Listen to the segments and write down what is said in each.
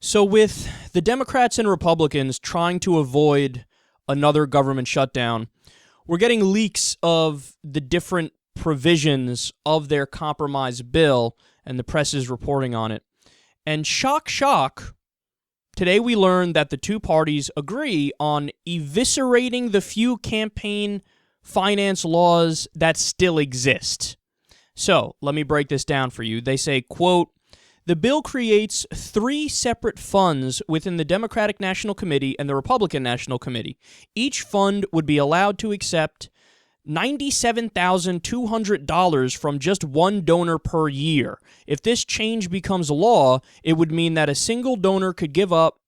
So with the Democrats and Republicans trying to avoid another government shutdown, we're getting leaks of the different provisions of their compromise bill, and the press is reporting on it. And shock, shock, today we learned that the two parties agree on eviscerating the few campaign finance laws that still exist. So, let me break this down for you. They say, quote, "The bill creates three separate funds within the Democratic National Committee and the Republican National Committee. Each fund would be allowed to accept $97,200 from just one donor per year. If this change becomes law, it would mean that a single donor could give up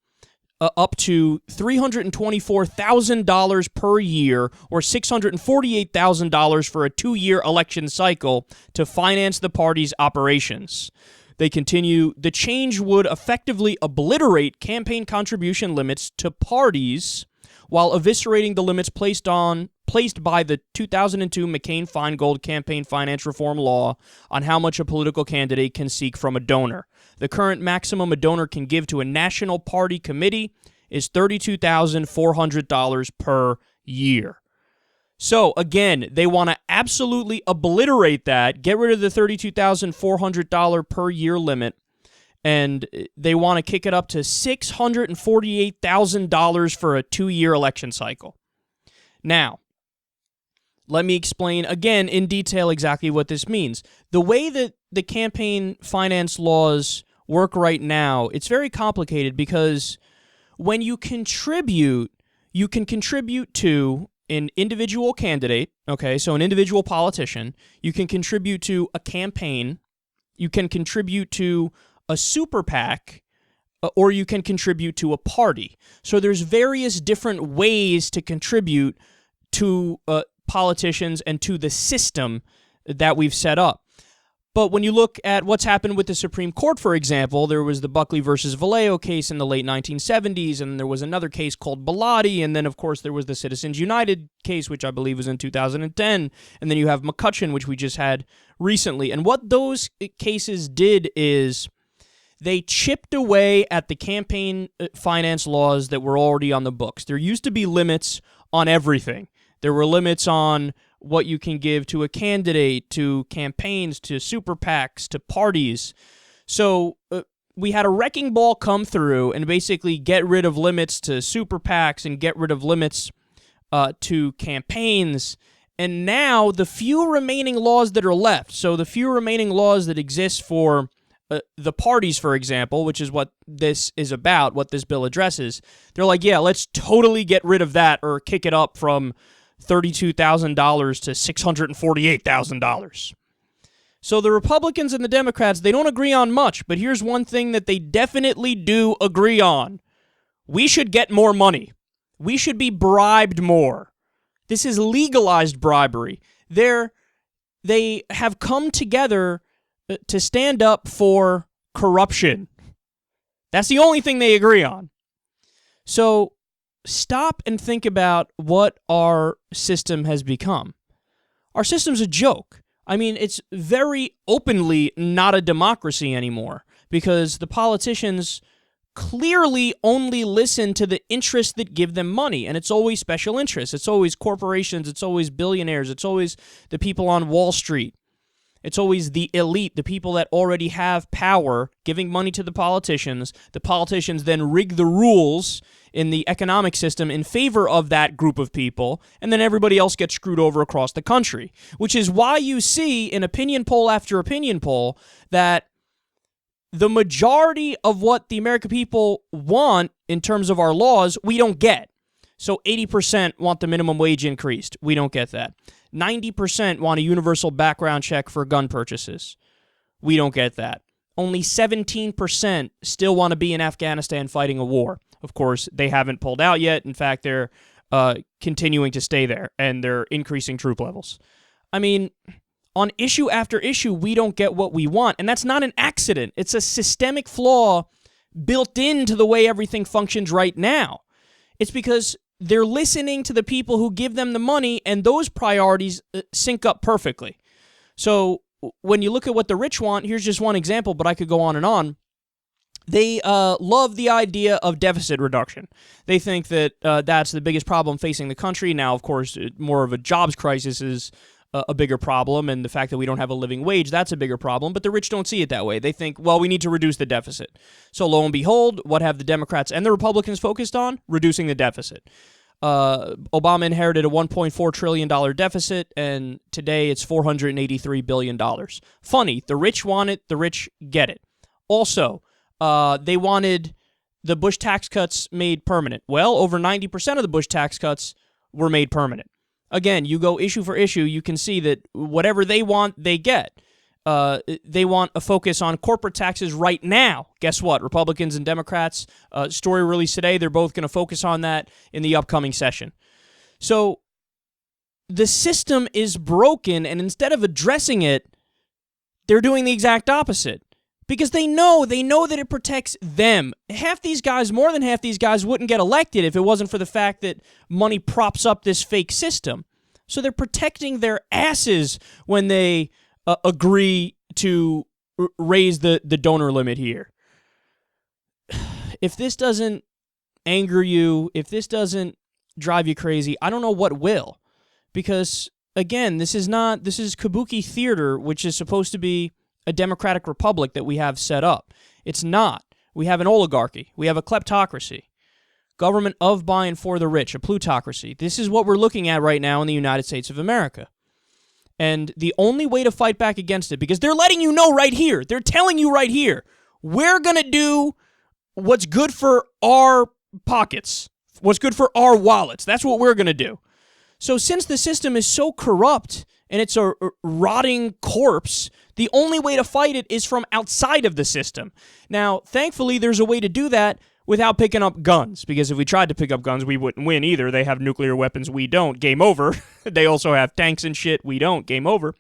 to $324,000 per year or $648,000 for a 2-year election cycle to finance the party's operations." They continue, "The change would effectively obliterate campaign contribution limits to parties while eviscerating the limits placed by the 2002 McCain-Feingold campaign finance reform law on how much a political candidate can seek from a donor. The current maximum a donor can give to a national party committee is $32,400 per year." So, again, they want to absolutely obliterate that, get rid of the $32,400 per year limit, and they want to kick it up to $648,000 for a 2-year election cycle. Now, let me explain again in detail exactly what this means. The way that the campaign finance laws work right now, it's very complicated because when you contribute, you can contribute to an individual candidate, okay, so an individual politician. You can contribute to a campaign. You can contribute to a super PAC, or you can contribute to a party. So there's various different ways to contribute to politicians and to the system that we've set up. But when you look at what's happened with the Supreme Court, for example, there was the Buckley versus Vallejo case in the late 1970s, and there was another case called Bellotti, and then, of course, there was the Citizens United case, which I believe was in 2010, and then you have McCutcheon, which we just had recently. And what those cases did is they chipped away at the campaign finance laws that were already on the books. There used to be limits on everything. There were limits on what you can give to a candidate, to campaigns, to super PACs, to parties. So we had a wrecking ball come through and basically get rid of limits to super PACs and get rid of limits to campaigns. And now the few remaining laws that are left, so the few remaining laws that exist for the parties, for example, which is what this is about, what this bill addresses, they're like, yeah, let's totally get rid of that or kick it up from $32,000 to $648,000. So the Republicans and the Democrats, they don't agree on much, but here's one thing that they definitely do agree on. We should get more money. We should be bribed more. This is legalized bribery. They have come together to stand up for corruption. That's the only thing they agree on. So stop and think about what our system has become. Our system's a joke. I mean, it's very openly not a democracy anymore because the politicians clearly only listen to the interests that give them money, and it's always special interests. It's always corporations. It's always billionaires. It's always the people on Wall Street. It's always the elite, the people that already have power, giving money to the politicians. The politicians then rig the rules in the economic system in favor of that group of people, and then everybody else gets screwed over across the country, which is why you see in opinion poll after opinion poll that the majority of what the American people want in terms of our laws, we don't get. So 80% want the minimum wage increased. We don't get that. 90% want a universal background check for gun purchases. We don't get that. Only 17% still want to be in Afghanistan fighting a war. Of course, they haven't pulled out yet. In fact, they're continuing to stay there, and they're increasing troop levels. I mean, on issue after issue, we don't get what we want, and that's not an accident. It's a systemic flaw built into the way everything functions right now. It's because they're listening to the people who give them the money, and those priorities sync up perfectly. So when you look at what the rich want, here's just one example, but I could go on and on. They love the idea of deficit reduction. They think that that's the biggest problem facing the country. Now, of course, more of a jobs crisis is a bigger problem, and the fact that we don't have a living wage, that's a bigger problem, but the rich don't see it that way. They think, well, we need to reduce the deficit. So lo and behold, what have the Democrats and the Republicans focused on? Reducing the deficit. Obama inherited a $1.4 trillion deficit, and today it's $483 billion. Funny, the rich want it, the rich get it. Also, they wanted the Bush tax cuts made permanent. Well, over 90% of the Bush tax cuts were made permanent. Again, you go issue for issue, you can see that whatever they want, they get. They want a focus on corporate taxes right now. Guess what? Republicans and Democrats, story released today, they're both going to focus on that in the upcoming session. So the system is broken, and instead of addressing it, they're doing the exact opposite. Because they know that it protects them. Half these guys, more than half these guys, wouldn't get elected if it wasn't for the fact that money props up this fake system. So they're protecting their asses when they agree to raise the donor limit here. If this doesn't anger you, if this doesn't drive you crazy, I don't know what will. Because, again, this is kabuki theater, which is supposed to be a democratic republic that we have set up. It's not. We have an oligarchy. We have a kleptocracy. Government of, by, and for the rich, a plutocracy. This is what we're looking at right now in the United States of America. And the only way to fight back against it, because they're letting you know right here, they're telling you right here, we're going to do what's good for our pockets, what's good for our wallets. That's what we're going to do. So since the system is so corrupt and it's a rotting corpse, the only way to fight it is from outside of the system. Now, thankfully, there's a way to do that without picking up guns, because if we tried to pick up guns, we wouldn't win either. They have nuclear weapons, we don't. Game over. They also have tanks and shit, we don't. Game over.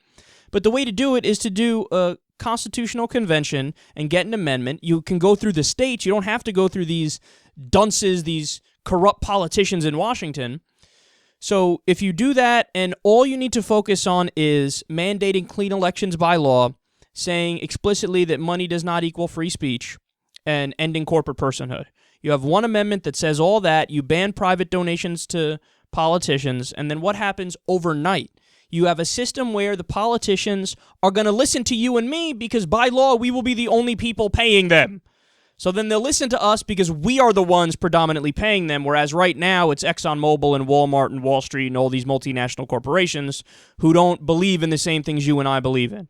But the way to do it is to do a constitutional convention and get an amendment. You can go through the states. You don't have to go through these dunces, these corrupt politicians in Washington. So if you do that, and all you need to focus on is mandating clean elections by law, saying explicitly that money does not equal free speech, and ending corporate personhood. You have one amendment that says all that. You ban private donations to politicians, and then what happens overnight? You have a system where the politicians are going to listen to you and me because by law we will be the only people paying them. So then they'll listen to us because we are the ones predominantly paying them, whereas right now it's ExxonMobil and Walmart and Wall Street and all these multinational corporations who don't believe in the same things you and I believe in.